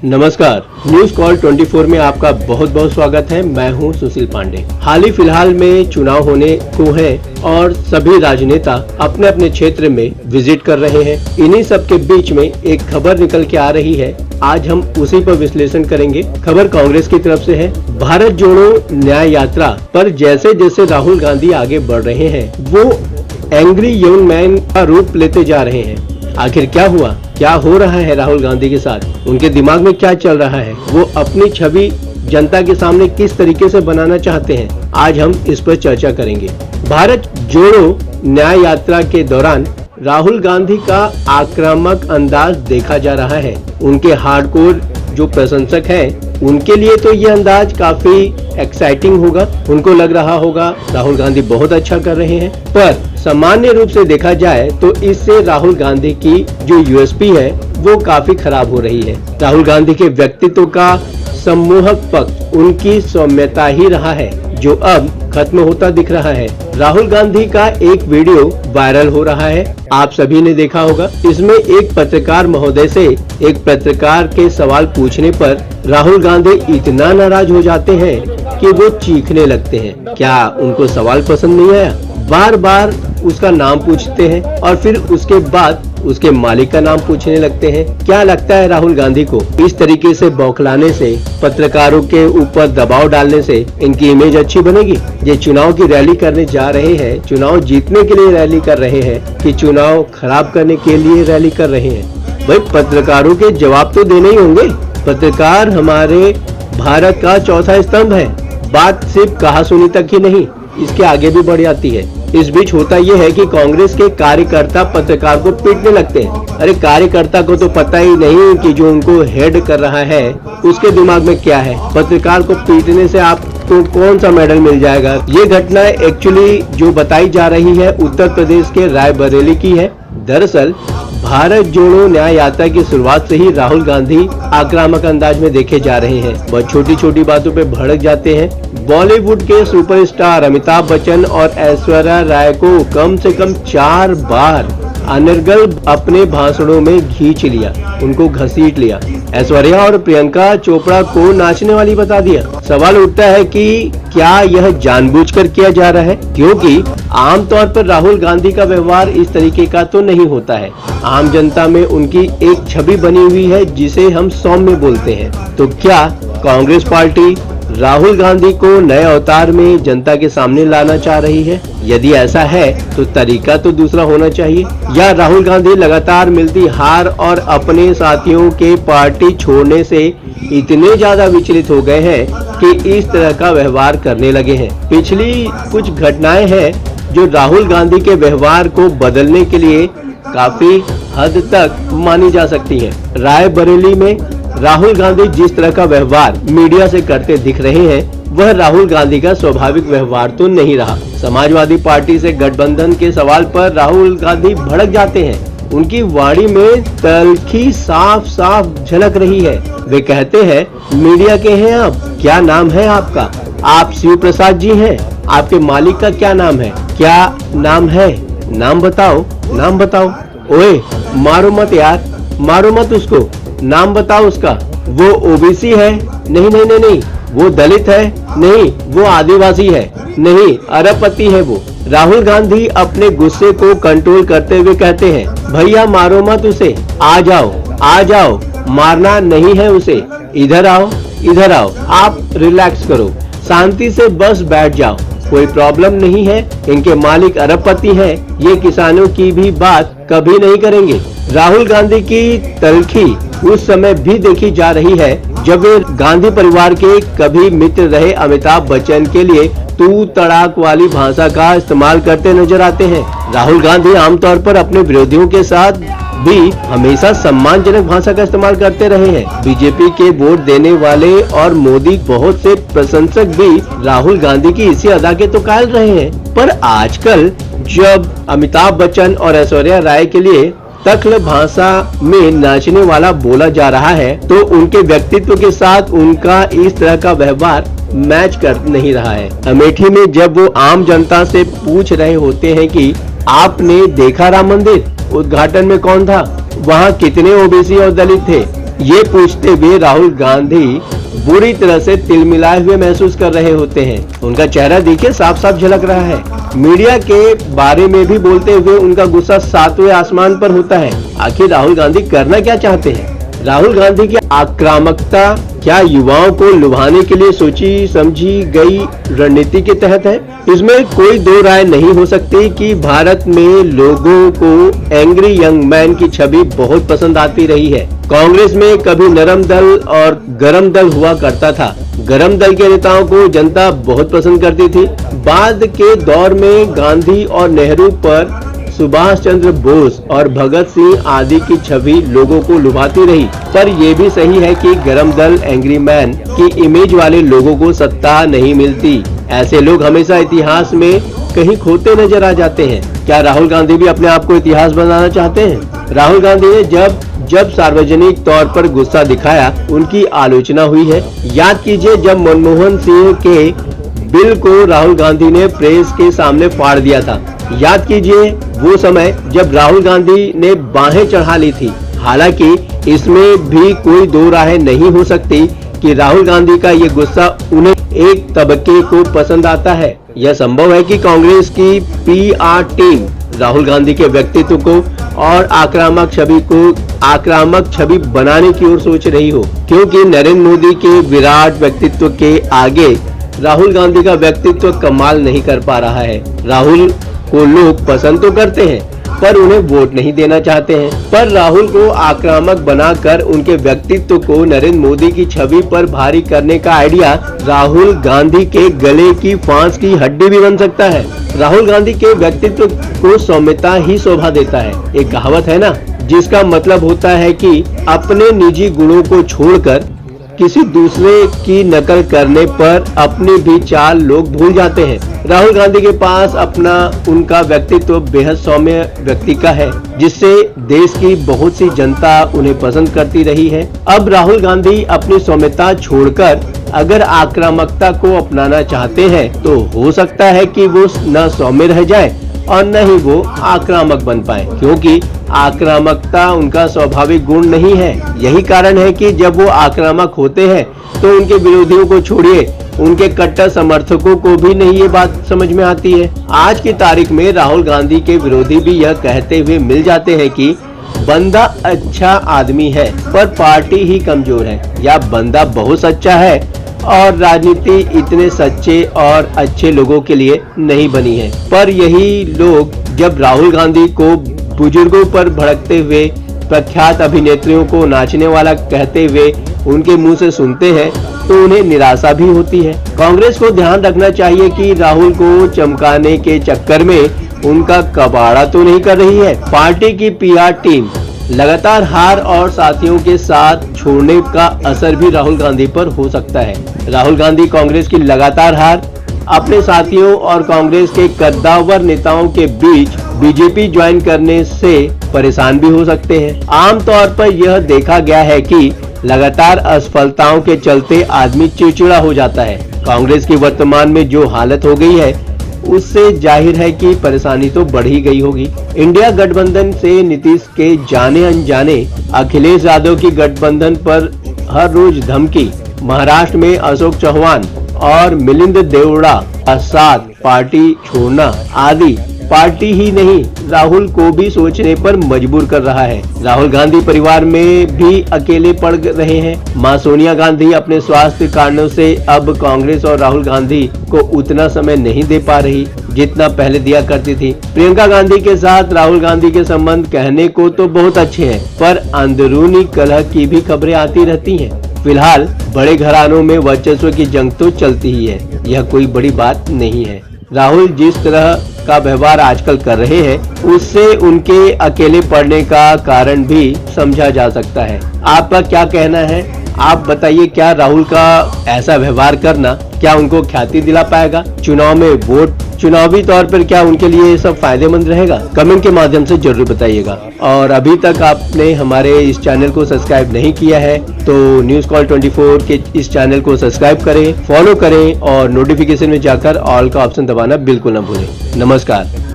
नमस्कार, news call 24 में आपका बहुत बहुत स्वागत है। मैं हूं सुशील पांडे। हाल ही फिलहाल में चुनाव होने को है और सभी राजनेता अपने अपने क्षेत्र में विजिट कर रहे हैं। इन्हीं सब के बीच में एक खबर निकल के आ रही है। आज हम उसी पर विश्लेषण करेंगे। खबर कांग्रेस की तरफ से है। भारत जोड़ो न्याय यात्रा पर जैसे जैसे राहुल गांधी आगे बढ़ रहे हैं, वो एंग्री यंग मैन का रूप लेते जा रहे हैं। आखिर क्या हुआ, क्या हो रहा है राहुल गांधी के साथ, उनके दिमाग में क्या चल रहा है, वो अपनी छवि जनता के सामने किस तरीके से बनाना चाहते हैं, आज हम इस पर चर्चा करेंगे। भारत जोड़ो न्याय यात्रा के दौरान राहुल गांधी का आक्रामक अंदाज देखा जा रहा है। उनके हार्डकोर जो प्रशंसक हैं, उनके लिए तो ये अंदाज काफी एक्साइटिंग होगा। उनको लग रहा होगा राहुल गांधी बहुत अच्छा कर रहे हैं, पर सामान्य रूप से देखा जाए तो इससे राहुल गांधी की जो यूएसपी है वो काफी खराब हो रही है। राहुल गांधी के व्यक्तित्व का सम्मोहक पक्ष उनकी सौम्यता ही रहा है, जो अब खत्म होता दिख रहा है। राहुल गांधी का एक वीडियो वायरल हो रहा है, आप सभी ने देखा होगा। इसमें एक पत्रकार महोदय से एक पत्रकार के सवाल पूछने पर राहुल गांधी इतना नाराज हो जाते हैं कि वो चीखने लगते हैं। क्या उनको सवाल पसंद नहीं आया? बार बार उसका नाम पूछते हैं और फिर उसके बाद उसके मालिक का नाम पूछने लगते हैं। क्या लगता है राहुल गांधी को इस तरीके से बौखलाने से, पत्रकारों के ऊपर दबाव डालने से इनकी इमेज अच्छी बनेगी? ये चुनाव की रैली करने जा रहे हैं, चुनाव जीतने के लिए रैली कर रहे हैं कि चुनाव खराब करने के लिए रैली कर रहे हैं? भाई, पत्रकारों के जवाब तो देने ही होंगे। पत्रकार हमारे भारत का चौथा स्तंभ है। बात सिर्फ कहा सुनी तक ही नहीं, इसके आगे भी बढ़ जाती है। इस बीच होता यह है कि कांग्रेस के कार्यकर्ता पत्रकार को पीटने लगते हैं। अरे, कार्यकर्ता को तो पता ही नहीं कि जो उनको हेड कर रहा है उसके दिमाग में क्या है। पत्रकार को पीटने से आपको कौन सा मेडल मिल जाएगा? ये घटना एक्चुअली जो बताई जा रही है उत्तर प्रदेश के रायबरेली की है। दरअसल भारत जोड़ो न्याय यात्रा की शुरुआत से ही राहुल गांधी आक्रामक अंदाज में देखे जा रहे हैं। बहुत छोटी छोटी बातों पे भड़क जाते हैं। बॉलीवुड के सुपरस्टार अमिताभ बच्चन और ऐश्वर्या राय को कम से कम 4 बार अनर्गल अपने भाषणों में खींच लिया, उनको घसीट लिया। ऐश्वर्या और प्रियंका चोपड़ा को नाचने वाली बता दिया। सवाल उठता है कि क्या यह जानबूझकर किया जा रहा है? क्योंकि आमतौर पर राहुल गांधी का व्यवहार इस तरीके का तो नहीं होता है। आम जनता में उनकी एक छवि बनी हुई है जिसे हम सौम्य बोलते हैं। तो क्या कांग्रेस पार्टी राहुल गांधी को नए अवतार में जनता के सामने लाना चाह रही है? यदि ऐसा है तो तरीका तो दूसरा होना चाहिए। या राहुल गांधी लगातार मिलती हार और अपने साथियों के पार्टी छोड़ने से इतने ज्यादा विचलित हो गए हैं कि इस तरह का व्यवहार करने लगे हैं। पिछली कुछ घटनाएं हैं जो राहुल गांधी के व्यवहार को बदलने के लिए काफी हद तक मानी जा सकती है। रायबरेली में राहुल गांधी जिस तरह का व्यवहार मीडिया से करते दिख रहे हैं, वह राहुल गांधी का स्वाभाविक व्यवहार तो नहीं रहा। समाजवादी पार्टी से गठबंधन के सवाल पर राहुल गांधी भड़क जाते हैं। उनकी वाणी में तल्खी साफ साफ झलक रही है। वे कहते हैं, मीडिया के हैं आप, क्या नाम है आपका? आप शिव प्रसाद जी हैं। आपके मालिक का क्या नाम है? क्या नाम है? नाम बताओ, नाम बताओ। ओए, मारो मत यार, मारो मत उसको, नाम बताओ उसका। वो ओबीसी है? नहीं नहीं नहीं नहीं। वो दलित है? नहीं, वो आदिवासी है। नहीं, अरबपति है वो। राहुल गांधी अपने गुस्से को कंट्रोल करते हुए कहते हैं, भैया मारो मत उसे, आ जाओ, आ जाओ, मारना नहीं है उसे, इधर आओ, इधर आओ, आप रिलैक्स करो, शांति से बस बैठ जाओ, कोई प्रॉब्लम नहीं है। इनके मालिक अरबपति हैं, ये किसानों की भी बात कभी नहीं करेंगे। राहुल गांधी की तल्खी उस समय भी देखी जा रही है जब वे गांधी परिवार के कभी मित्र रहे अमिताभ बच्चन के लिए तू तड़ाक वाली भाषा का इस्तेमाल करते नजर आते हैं। राहुल गांधी आमतौर पर अपने विरोधियों के साथ भी हमेशा सम्मानजनक भाषा का इस्तेमाल करते रहे हैं। बीजेपी के वोट देने वाले और मोदी बहुत से प्रशंसक भी राहुल गांधी की इसी अदा के तो कायल रहे हैं। पर आजकल जब अमिताभ बच्चन और ऐश्वर्या राय के लिए तख्ल भाषा में नाचने वाला बोला जा रहा है, तो उनके व्यक्तित्व के साथ उनका इस तरह का व्यवहार मैच कर नहीं रहा है। अमेठी में जब वो आम जनता से पूछ रहे होते हैं कि आपने देखा राम मंदिर, उद्घाटन में कौन था, वहाँ कितने ओबीसी और दलित थे, ये पूछते हुए राहुल गांधी बुरी तरह से तिलमिलाए हुए महसूस कर रहे होते हैं। उनका चेहरा देखिए साफ साफ झलक रहा है। मीडिया के बारे में भी बोलते हुए उनका गुस्सा 7वें आसमान पर होता है। आखिर राहुल गांधी करना क्या चाहते हैं? राहुल गांधी की आक्रामकता क्या युवाओं को लुभाने के लिए सोची समझी गई रणनीति के तहत है? इसमें कोई दो राय नहीं हो सकती कि भारत में लोगों को एंग्री यंग मैन की छवि बहुत पसंद आती रही है। कांग्रेस में कभी नरम दल और गरम दल हुआ करता था। गरम दल के नेताओं को जनता बहुत पसंद करती थी। बाद के दौर में गांधी और नेहरू पर सुभाष चंद्र बोस और भगत सिंह आदि की छवि लोगों को लुभाती रही। पर यह भी सही है कि गरम दल एंग्री मैन की इमेज वाले लोगों को सत्ता नहीं मिलती। ऐसे लोग हमेशा इतिहास में कहीं खोते नजर आ जाते हैं। क्या राहुल गांधी भी अपने आप को इतिहास बनाना चाहते हैं? राहुल गांधी ने जब सार्वजनिक तौर पर गुस्सा दिखाया, उनकी आलोचना हुई है। याद कीजिए जब मनमोहन सिंह के बिल को राहुल गांधी ने प्रेस के सामने फाड़ दिया था। याद कीजिए वो समय जब राहुल गांधी ने बाहें चढ़ा ली थी। हालांकि इसमें भी कोई दो राहें नहीं हो सकती कि राहुल गांधी का ये गुस्सा उन्हें एक तबके को पसंद आता है। यह संभव है कि कांग्रेस की पीआर टीम राहुल गांधी के व्यक्तित्व को और आक्रामक छवि बनाने की ओर सोच रही हो, क्योंकि नरेंद्र मोदी के विराट व्यक्तित्व के आगे राहुल गांधी का व्यक्तित्व कमाल नहीं कर पा रहा है। राहुल को लोग पसंद तो करते हैं पर उन्हें वोट नहीं देना चाहते हैं। पर राहुल को आक्रामक बनाकर उनके व्यक्तित्व को नरेंद्र मोदी की छवि पर भारी करने का आइडिया राहुल गांधी के गले की फांस की हड्डी भी बन सकता है। राहुल गांधी के व्यक्तित्व को सौम्यता ही शोभा देता है। एक कहावत है ना, जिसका मतलब होता है कि अपने निजी गुणों को छोड़कर किसी दूसरे की नकल करने पर अपनी भी चाल लोग भूल जाते हैं। राहुल गांधी के पास उनका व्यक्तित्व बेहद सौम्य व्यक्ति का है, जिससे देश की बहुत सी जनता उन्हें पसंद करती रही है। अब राहुल गांधी अपनी सौम्यता छोड़कर अगर आक्रामकता को अपनाना चाहते हैं तो हो सकता है कि वो न सौम्य रह जाए और न ही वो आक्रामक बन पाए, क्योंकि आक्रामकता उनका स्वाभाविक गुण नहीं है। यही कारण है कि जब वो आक्रामक होते हैं तो उनके विरोधियों को छोड़िए, उनके कट्टर समर्थकों को भी नहीं ये बात समझ में आती है। आज की तारीख में राहुल गांधी के विरोधी भी यह कहते हुए मिल जाते हैं कि बंदा अच्छा आदमी है पर पार्टी ही कमजोर है, या बंदा बहुत सच्चा है और राजनीति इतने सच्चे और अच्छे लोगों के लिए नहीं बनी है। पर यही लोग जब राहुल गांधी को बुजुर्गों पर भड़कते हुए, प्रख्यात अभिनेत्रियों को नाचने वाला कहते हुए उनके मुंह से सुनते हैं तो उन्हें निराशा भी होती है। कांग्रेस को ध्यान रखना चाहिए कि राहुल को चमकाने के चक्कर में उनका कबाड़ा तो नहीं कर रही है। पार्टी की पीआर टीम लगातार हार और साथियों के साथ छोड़ने का असर भी राहुल गांधी पर हो सकता है। राहुल गांधी कांग्रेस की लगातार हार, अपने साथियों और कांग्रेस के कद्दावर नेताओं के बीच बीजेपी ज्वाइन करने से परेशान भी हो सकते हैं। आमतौर पर यह देखा गया है कि लगातार असफलताओं के चलते आदमी चिड़चिड़ा हो जाता है। कांग्रेस की वर्तमान में जो हालत हो गई है उससे जाहिर है कि परेशानी तो बढ़ ही गई होगी। इंडिया गठबंधन से नीतीश के जाने अनजाने अखिलेश यादव की गठबंधन पर हर रोज धमकी, महाराष्ट्र में अशोक चौहान और मिलिंद देवड़ा का साथ पार्टी छोड़ना आदि पार्टी ही नहीं राहुल को भी सोचने पर मजबूर कर रहा है। राहुल गांधी परिवार में भी अकेले पड़ रहे हैं। मां सोनिया गांधी अपने स्वास्थ्य कारणों से अब कांग्रेस और राहुल गांधी को उतना समय नहीं दे पा रही जितना पहले दिया करती थी। प्रियंका गांधी के साथ राहुल गांधी के संबंध कहने को तो बहुत अच्छे हैं, पर अंदरूनी कलह की भी खबरें आती रहती हैं। फिलहाल बड़े घरानों में वर्चस्व की जंग तो चलती ही है, यह कोई बड़ी बात नहीं है। राहुल जिस तरह का व्यवहार आजकल कर रहे हैं उससे उनके अकेले पड़ने का कारण भी समझा जा सकता है। आपका क्या कहना है? आप बताइए, क्या राहुल का ऐसा व्यवहार करना क्या उनको ख्याति दिला पाएगा? चुनाव में वोट, चुनावी तौर पर क्या उनके लिए ये सब फायदेमंद रहेगा? कमेंट के माध्यम से जरूर बताइएगा। और अभी तक आपने हमारे इस चैनल को सब्सक्राइब नहीं किया है तो न्यूज कॉल 24 के इस चैनल को सब्सक्राइब करें, फॉलो करें और नोटिफिकेशन में जाकर ऑल का ऑप्शन दबाना बिल्कुल न भूलें। नमस्कार।